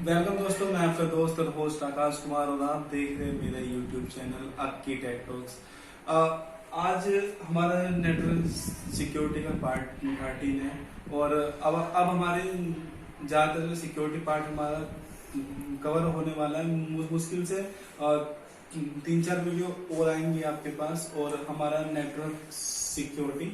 Welcome दोस्तों, मैं आपका दोस्त और होस्ट आकाश कुमार और आप देख रहे हैं मेरा यूट्यूब चैनल अक्की टेक टॉक्स। आज हमारा नेटवर्क सिक्योरिटी का पार्ट 13 है और अब हमारे ज़्यादातर जो सिक्योरिटी पार्ट हमारा कवर होने वाला है। मुश्किल से 3-4 वीडियो और आएंगी आपके पास और हमारा नेटवर्क सिक्योरिटी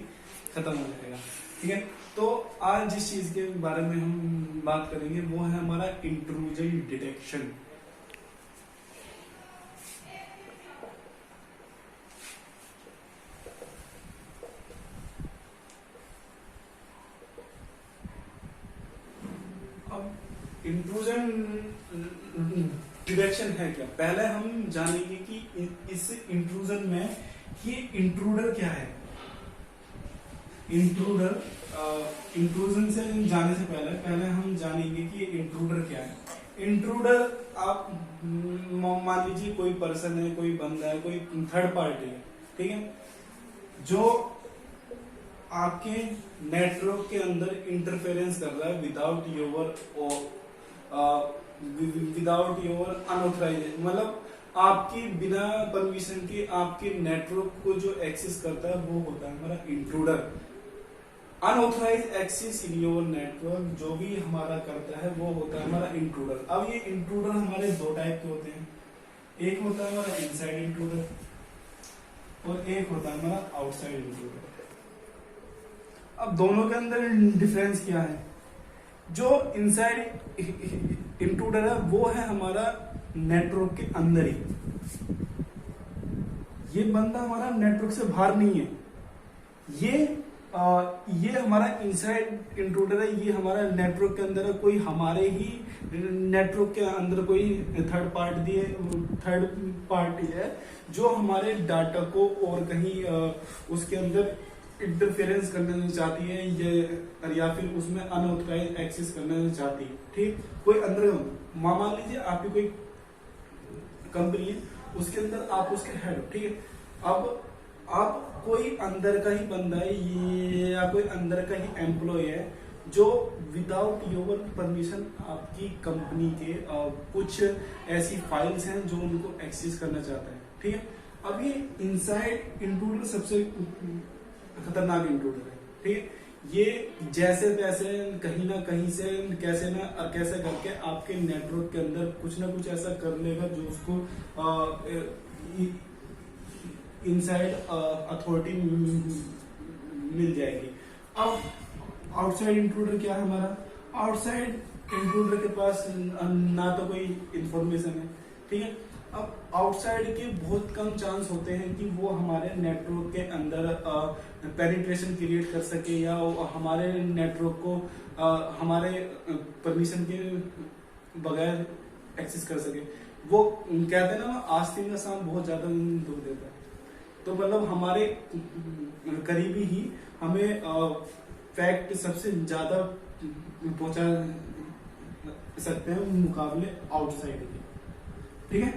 खत्म हो जाएगा। ठीक है, तो आज जिस चीज के बारे में हम बात करेंगे वो है हमारा इंट्रूजन डिटेक्शन। अब इंट्रूजन डिटेक्शन है क्या, पहले हम जानेंगे कि इस इंट्रूजन में ये इंट्रूडर क्या है। इंट्रूजन से जाने से पहले हम जानेंगे कि इंट्रूडर क्या है। इंट्रूडर आप मान लीजिए कोई पर्सन है, कोई बंदा है, कोई थर्ड पार्टी है, ठीक है, जो आपके नेटवर्क के अंदर इंटरफेरेंस कर रहा है विदाउट योर अनऑथराइजेशन, मतलब आपकी बिना परमिशन के आपके नेटवर्क को जो एक्सेस करता है वो होता है हमारा intruder. Unauthorise access in your network जो भी हमारा करता है वो होता है हमारा इंट्रूडर। अब ये इंट्रूडर हमारे दो टाइप के होते हैं, एक होता है हमारा इनसाइड इंट्रूडर और एक होता है हमारा आउटसाइड इंट्रूडर। अब दोनों के अंदर डिफरेंस क्या है? जो इनसाइड इंट्रूडर है वो है हमारा नेटवर्क के अंदर ही, ये बंदा हमारा नेटवर्क से बाहर नहीं है। ये हमारा इनसाइड इंट्रूडर है, ये हमारा नेटवर्क के अंदर है, कोई हमारे ही नेटवर्क के अंदर कोई थर्ड पार्टी है जो हमारे डाटा को और कहीं उसके अंदर इंटरफेरेंस करना चाहती है या फिर उसमें अनऑथराइज एक्सेस करना चाहती है। ठीक, कोई अंदर मान लीजिए आपकी कोई कंपनी है, उसके अंदर आप उसके हेड हो, ठीक है। अब आप कोई अंदर का ही बंदा है या कोई अंदर का ही एम्प्लॉय है जो विदाउट योर परमिशन आपकी कंपनी के कुछ ऐसी फाइल्स हैं जो उनको एक्सेस करना चाहता है। ठीक है, अब ये इनसाइड इंट्रूडर सबसे खतरनाक इंट्रूडर है। ठीक है, ये जैसे तैसे कहीं ना कहीं से कैसे करके आपके नेटवर्क के अंदर कुछ ना कुछ ऐसा कर लेगा जो उसको इनसाइड अथॉरिटी मिल जाएगी। अब आउटसाइड इंट्रूडर क्या है हमारा? आउटसाइड इंट्रूडर के पास ना तो कोई इंफॉर्मेशन है, ठीक है। अब आउटसाइड के बहुत कम चांस होते हैं कि वो हमारे नेटवर्क के अंदर पेनिट्रेशन क्रिएट कर सके या हमारे नेटवर्क को हमारे परमिशन के बगैर एक्सेस कर सके। वो कहते हैं ना, आस्तीन का सांप बहुत ज्यादा दुख देता है। तो मतलब हमारे करीबी ही हमें फैक्ट सबसे ज्यादा पहुंचा सकते हैं मुकाबले आउटसाइड के। ठीक है,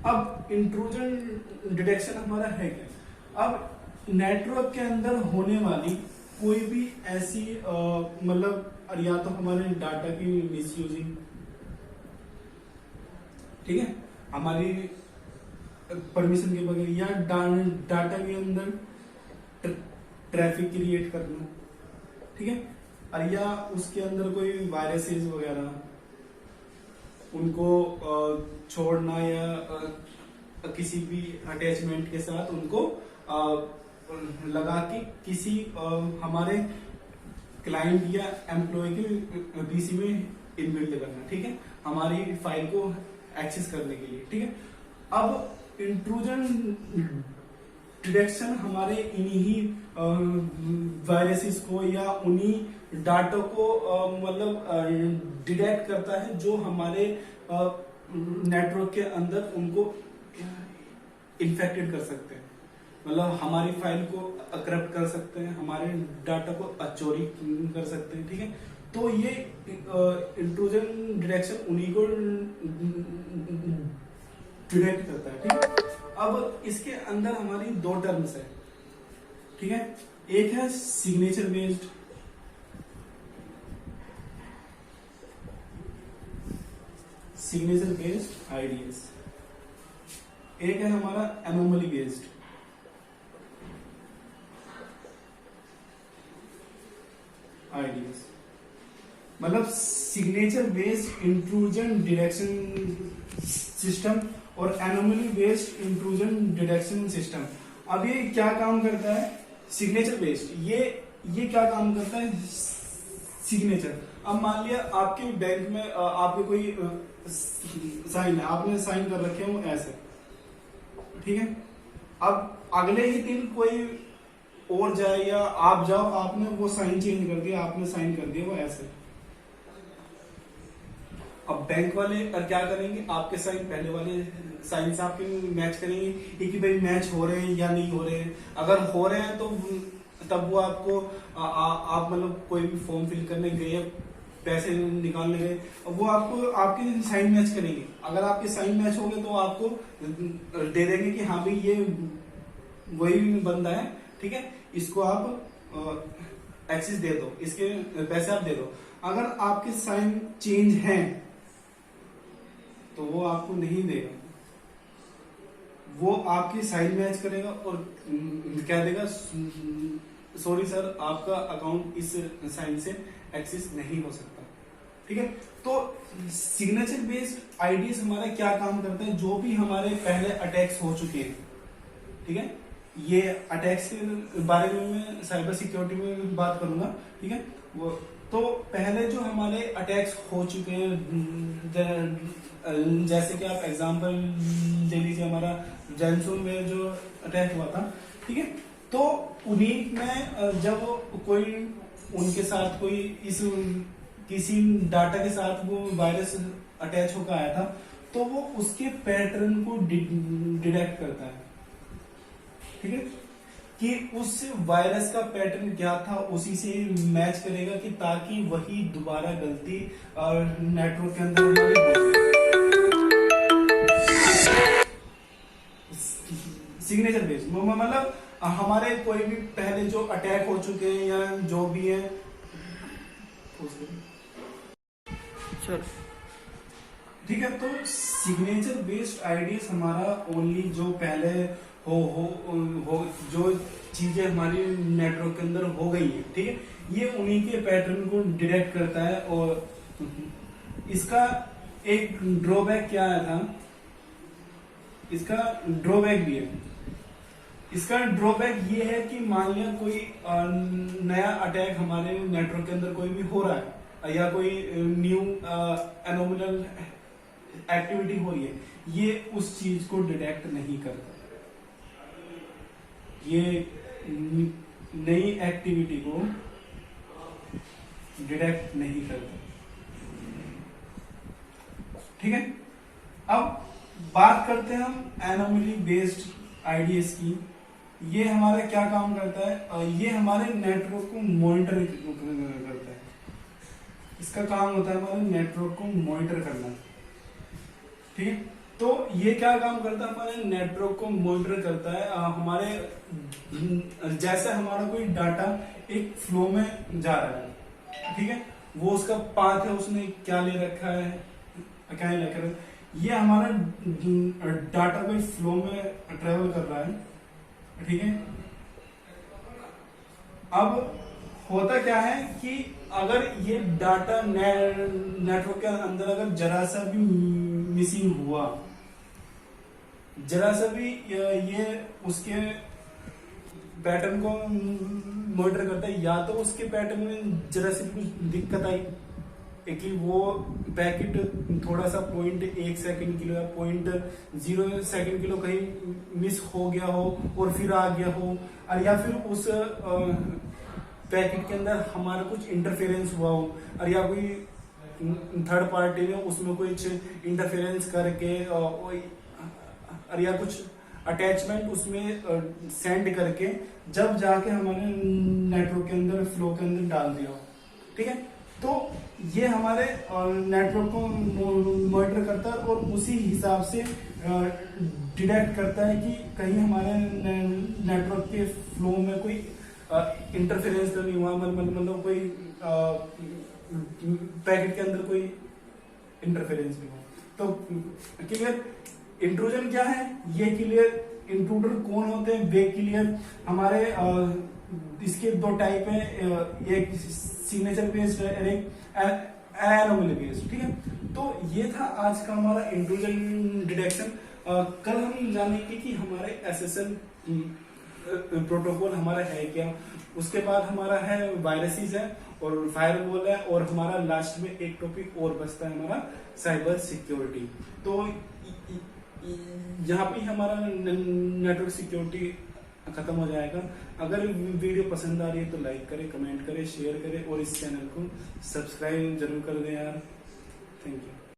अब इंट्रूजन डिटेक्शन हमारा है क्या? अब नेटवर्क के अंदर होने वाली कोई भी ऐसी मतलब या तो हमारे डाटा की मिसयूजिंग, ठीक है, हमारी परमिशन के बगैर या डाटा के अंदर ट्रैफिक क्रिएट करना, ठीक है, और या उसके अंदर कोई वायरसेस वगैरह उनको छोड़ना या किसी भी अटैचमेंट के साथ उनको लगा के किसी हमारे क्लाइंट या एम्प्लॉय के पीसी में इनबिल्ड करना, ठीक है, हमारी फाइल को एक्सेस करने के लिए। ठीक है, अब इंट्रूजन डिटेक्शन हमारे इन्हीं वायरसेस को या उन्हीं डाटा को मतलब डिटेक्ट करता है जो हमारे नेटवर्क के अंदर उनको इन्फेक्टेड कर सकते हैं, मतलब हमारी फाइल को करप्ट कर सकते हैं, हमारे डाटा को चोरी कर सकते हैं। ठीक है, तो ये इंट्रूजन डिटेक्शन उन्हीं को डिटेक्ट करता है। ठीक है, अब इसके अंदर हमारी दो टर्म्स है, ठीक है, एक है signature based signature based IDS, एक है हमारा एनोमली बेस्ड। आईडीएस मतलब signature based intrusion detection system और anomaly based intrusion detection system. अब ये क्या काम करता है? सिग्नेचर बेस्ड ये क्या काम करता है? सिग्नेचर। अब मान लिया आपके बैंक में आपके कोई साइन है, आपने साइन कर रखे हो ऐसे, ठीक है। अब अगले ही दिन कोई और जाए या आप जाओ, आपने वो साइन चेंज कर दिया, आपने साइन कर दिया वो ऐसे। अब बैंक वाले क्या करेंगे? आपके साइन पहले वाले साइन से आपके मैच करेंगे कि भाई मैच हो रहे हैं या नहीं हो रहे हैं। अगर हो रहे हैं तो तब वो आपको आप मतलब कोई भी फॉर्म फिल करने गए, पैसे निकालने गए, वो आपको आपके साइन मैच करेंगे। अगर आपके साइन मैच हो गए तो आपको दे देंगे कि हाँ भाई ये वही बंदा है, ठीक है, इसको आप एक्सेस दे दो, इसके पैसे आप दे दो। अगर आपके साइन चेंज हैं तो वो आपको नहीं देगा, वो आपकी साइन मैच करेगा और क्या देगा? सॉरी सर, आपका अकाउंट इस साइन से एक्सेस नहीं हो सकता, ठीक है। तो सिग्नेचर बेस्ड आईडीएस हमारा क्या काम करता है? जो भी हमारे पहले अटैक्स हो चुके हैं, ठीक है, ये अटैक्स के बारे में मैं साइबर सिक्योरिटी में बात करूंगा, ठीक है। वो तो पहले जो हमारे अटैक्स हो चुके हैं, जैसे कि आप एग्जांपल ले लीजिए, हमारा रैनसमवेयर जो अटैक हुआ था, ठीक है, तो उन्हीं में जब कोई उनके साथ कोई इस किसी डाटा के साथ वो वायरस अटैच होकर आया था, तो वो उसके पैटर्न को डिटेक्ट करता है, ठीक है, कि उस वायरस का पैटर्न क्या था उसी से मैच करेगा कि ताकि वही दोबारा गलती नेटवर्क के अंदर सिग्नेचर बेस्ड मतलब हमारे कोई भी पहले जो अटैक हो चुके हैं या जो भी है सर, ठीक है। तो सिग्नेचर बेस्ड आईडीएस हमारा ओनली जो पहले हो जो चीजें हमारी नेटवर्क के अंदर हो गई है, ठीक है, ये उन्हीं के पैटर्न को डिटेक्ट करता है। और इसका एक ड्रॉबैक क्या आया था? इसका ड्रॉबैक भी है। इसका ड्रॉबैक ये है कि मान लिया कोई नया अटैक हमारे नेटवर्क के अंदर कोई भी हो रहा है या कोई न्यू एनोमल एक्टिविटी हो रही है, ये उस चीज को डिटेक्ट नहीं करता, ये नई एक्टिविटी को डिटेक्ट नहीं करता, ठीक है। अब बात करते हैं हम एनोमली बेस्ड आईडीएस की। ये हमारा क्या काम करता है? ये हमारे नेटवर्क को मॉनिटर करता है। इसका काम होता है हमारे नेटवर्क को मॉनिटर करना, ठीक है। तो ये क्या काम करता है? हमारे नेटवर्क को मॉनिटर करता है। हमारे जैसे हमारा कोई डाटा एक फ्लो में जा रहा है, ठीक है, वो उसका पाथ है, उसने क्या ले रखा है, क्या ले रखा है, ये हमारा डाटा कोई फ्लो में ट्रेवल कर रहा है, ठीक है। अब होता क्या है कि अगर ये डाटा नेटवर्क के अंदर अगर जरा सा भी मिसिंग हुआ, जरा सा भी ये उसके पैटर्न को मॉनिटर करता है, या तो उसके पैटर्न में जरा सी कुछ दिक्कत आई कि वो पैकेट थोड़ा सा 0.1 सेकंड के लिए या 0.0 सेकंड के लिए कहीं मिस हो गया हो और फिर आ गया हो, और या फिर उस पैकेट के अंदर हमारा कुछ इंटरफेरेंस हुआ हो, और या कोई थर्ड पार्टी ने उसमें कुछ इंटरफेरेंस करके और या कुछ अटैचमेंट उसमें सेंड करके जब जाके हमारे नेटवर्क के अंदर फ्लो के अंदर डाल दिया हो, ठीक है। तो ये हमारे नेटवर्क को मॉनिटर करता है और उसी हिसाब से डिटेक्ट करता है कि कहीं हमारे नेटवर्क के फ्लो में कोई इंटरफेरेंस तो नहीं हुआ, मतलब कोई पैकेट के अंदर कोई इंटरफेरेंस नहीं हुआ। तो क्लियर इंट्रूजन क्या है, ये क्लियर इंट्रूडर कौन होते हैं, वे क्लियर हमारे इसके दो टाइप है, एक सिग्नेचर बेस्ड और एक एनोमली बेस्ड, ठीक है। तो ये था आज का हमारा इंट्रूजन डिटेक्शन। कल हम जानेंगे कि हमारे एसएसएल प्रोटोकॉल हमारा है क्या, उसके बाद हमारा है वायरसेस है और फायरवॉल है, और हमारा लास्ट में एक टॉपिक और बचता है हमारा साइबर सिक्योरिटी। तो यहाँ पे हमारा नेटवर्क सिक्योरिटी खत्म हो जाएगा। अगर वीडियो पसंद आ रही है तो लाइक करें, कमेंट करें, शेयर करें और इस चैनल को सब्सक्राइब जरूर कर दें यार। Thank you.